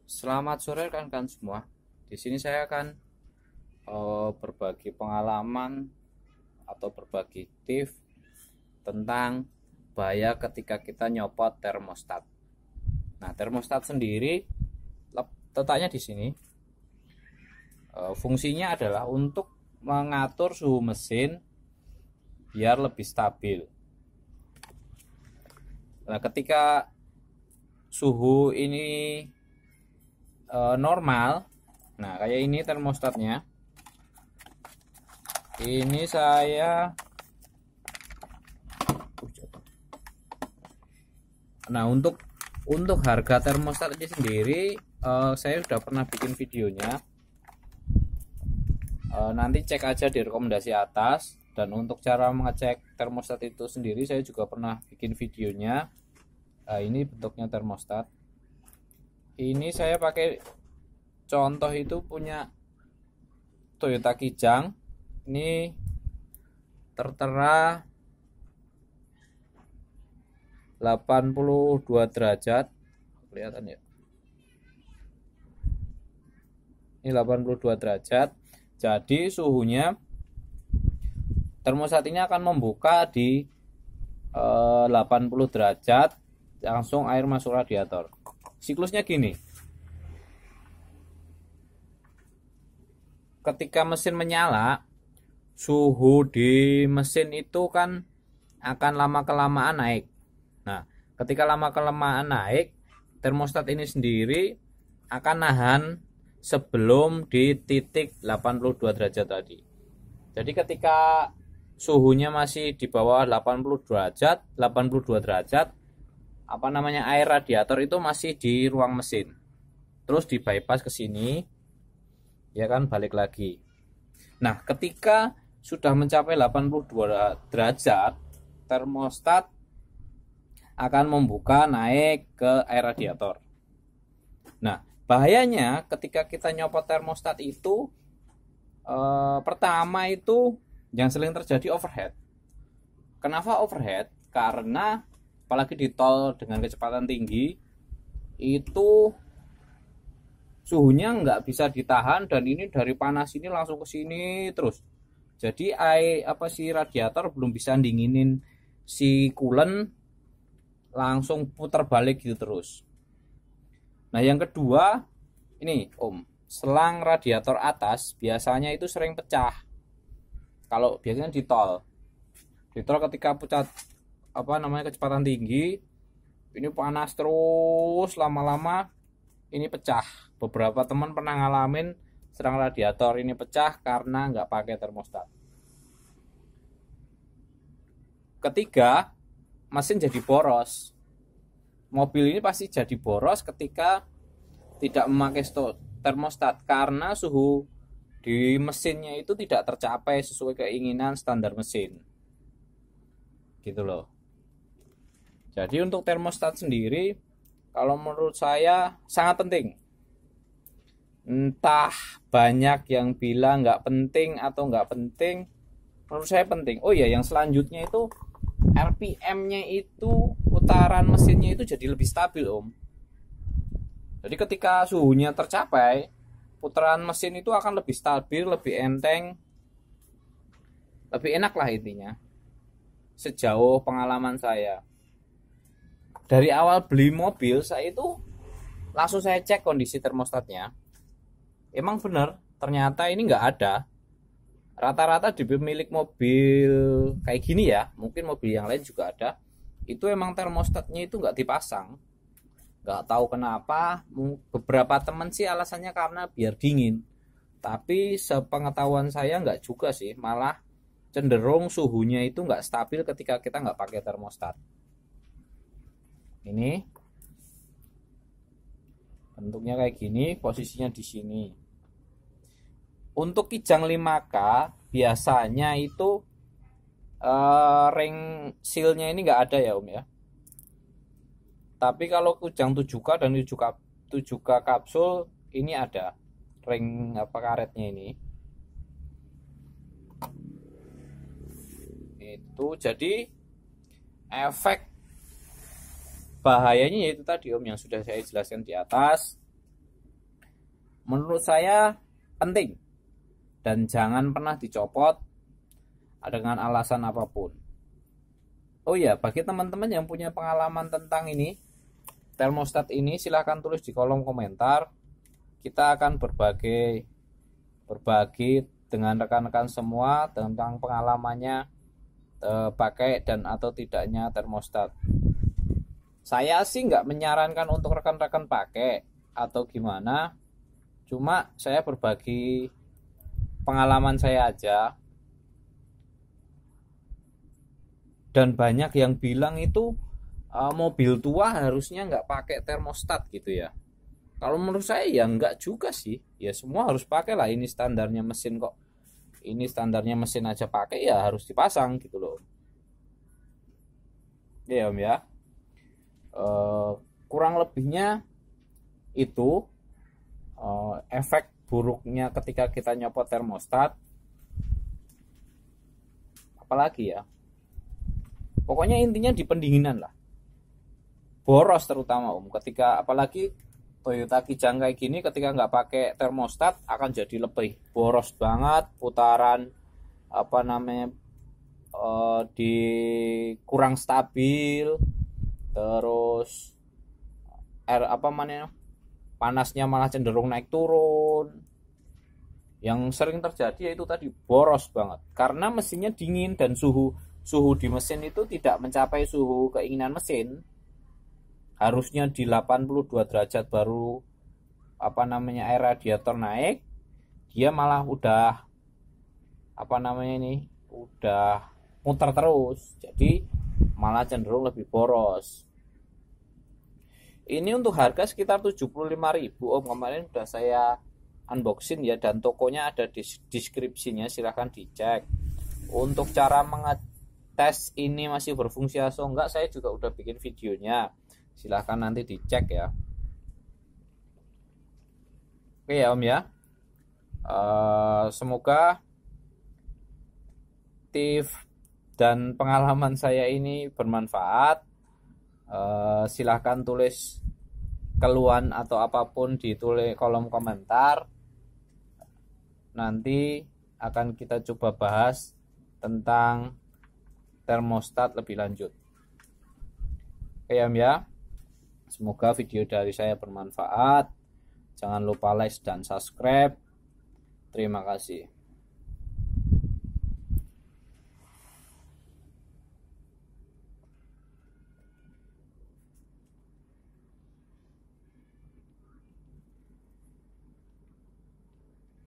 Selamat sore rekan-rekan semua. Di sini saya akan berbagi pengalaman atau berbagi tips tentang bahaya ketika kita nyopot termostat. Nah, termostat sendiri letaknya di sini. Fungsinya adalah untuk mengatur suhu mesin biar lebih stabil. Nah, ketika suhu ini normal, nah kayak ini termostatnya, ini saya untuk harga termostat ini sendiri saya sudah pernah bikin videonya, nanti cek aja di rekomendasi atas. Dan untuk cara mengecek termostat itu sendiri saya juga pernah bikin videonya. Ini bentuknya termostat. Ini saya pakai contoh itu punya Toyota Kijang. Ini tertera 82 derajat. Kelihatan ya? Ini 82 derajat. Jadi suhunya termostat ini akan membuka di 80 derajat, langsung air masuk radiator. Siklusnya gini, ketika mesin menyala, suhu di mesin itu kan akan lama-kelamaan naik. Nah, ketika lama-kelamaan naik, termostat ini sendiri akan nahan sebelum di titik 82 derajat tadi. Jadi ketika suhunya masih di bawah 82 derajat, air radiator itu masih di ruang mesin, terus di bypass ke sini, ya kan, balik lagi. Nah, ketika sudah mencapai 82 derajat, termostat akan membuka naik ke air radiator. Nah, bahayanya ketika kita nyopot termostat itu, pertama itu yang sering terjadi overheat. Kenapa overheat? Karena apalagi di tol dengan kecepatan tinggi, itu suhunya nggak bisa ditahan, dan ini dari panas ini langsung ke sini terus. Jadi radiator belum bisa dinginin si coolant, langsung putar balik gitu terus. Nah, yang kedua ini selang radiator atas biasanya itu sering pecah. Kalau biasanya di tol ketika pecah kecepatan tinggi, ini panas terus, lama-lama ini pecah. Beberapa teman pernah ngalamin selang radiator ini pecah karena nggak pakai termostat. Ketiga, mesin jadi boros. Mobil ini pasti jadi boros ketika tidak memakai termostat, karena suhu di mesinnya itu tidak tercapai sesuai keinginan standar mesin. Gitu loh. Jadi untuk termostat sendiri, kalau menurut saya sangat penting. Entah banyak yang bilang nggak penting atau nggak penting, menurut saya penting. Oh ya, yang selanjutnya itu RPM-nya itu, putaran mesinnya itu jadi lebih stabil, Om. Jadi ketika suhunya tercapai, putaran mesin itu akan lebih stabil, lebih enteng, lebih enak lah intinya. Sejauh pengalaman saya, dari awal beli mobil saya itu langsung saya cek kondisi termostatnya. Emang benar, ternyata ini nggak ada. Rata-rata di pemilik mobil kayak gini ya, mungkin mobil yang lain juga ada, itu emang termostatnya itu nggak dipasang. Nggak tahu kenapa. Beberapa teman sih alasannya karena biar dingin, tapi sepengetahuan saya nggak juga sih, malah cenderung suhunya itu nggak stabil ketika kita nggak pakai termostat. Ini bentuknya kayak gini, posisinya di sini. Untuk Kijang 5K biasanya itu ring sealnya ini nggak ada ya, Om ya. Tapi kalau Kijang 7K dan 7K kapsul ini ada ring karetnya ini. Itu jadi efek bahayanya yaitu tadi, Om, yang sudah saya jelaskan di atas. menurut saya penting dan jangan pernah dicopot dengan alasan apapun. Oh ya, bagi teman-teman yang punya pengalaman tentang ini, termostat ini, silahkan tulis di kolom komentar. Kita akan berbagi dengan rekan-rekan semua tentang pengalamannya pakai dan atau tidaknya termostat. Saya sih nggak menyarankan untuk rekan-rekan pakai atau gimana, cuma saya berbagi pengalaman saya aja. Dan banyak yang bilang itu mobil tua harusnya nggak pakai termostat gitu ya. Kalau menurut saya ya nggak juga sih. Ya semua harus pakai lah, ini standarnya mesin kok. Ini standarnya mesin aja pakai ya harus dipasang gitu loh. Ya Om ya. Kurang lebihnya itu efek buruknya ketika kita nyopot termostat. Apalagi ya, pokoknya intinya di pendinginan lah, boros terutama Om, ketika apalagi Toyota Kijang kayak gini, ketika nggak pakai termostat akan jadi lebih boros banget, putaran apa namanya di kurang stabil, terus panasnya malah cenderung naik turun. Yang sering terjadi yaitu tadi boros banget karena mesinnya dingin dan suhu di mesin itu tidak mencapai suhu keinginan mesin. Harusnya di 82 derajat baru air radiator naik, dia malah udah udah muter terus, jadi malah cenderung lebih boros. Ini untuk harga sekitar 75.000 Om, kemarin udah saya unboxing ya, dan tokonya ada di deskripsinya, silahkan dicek. Untuk cara mengetes ini masih berfungsi atau enggak, saya juga udah bikin videonya, silahkan nanti dicek ya. Oke ya Om ya, semoga tips dan pengalaman saya ini bermanfaat. Silahkan tulis keluhan atau apapun di kolom komentar. Nanti akan kita coba bahas tentang termostat lebih lanjut. Oke ya, semoga video dari saya bermanfaat. Jangan lupa like dan subscribe. Terima kasih.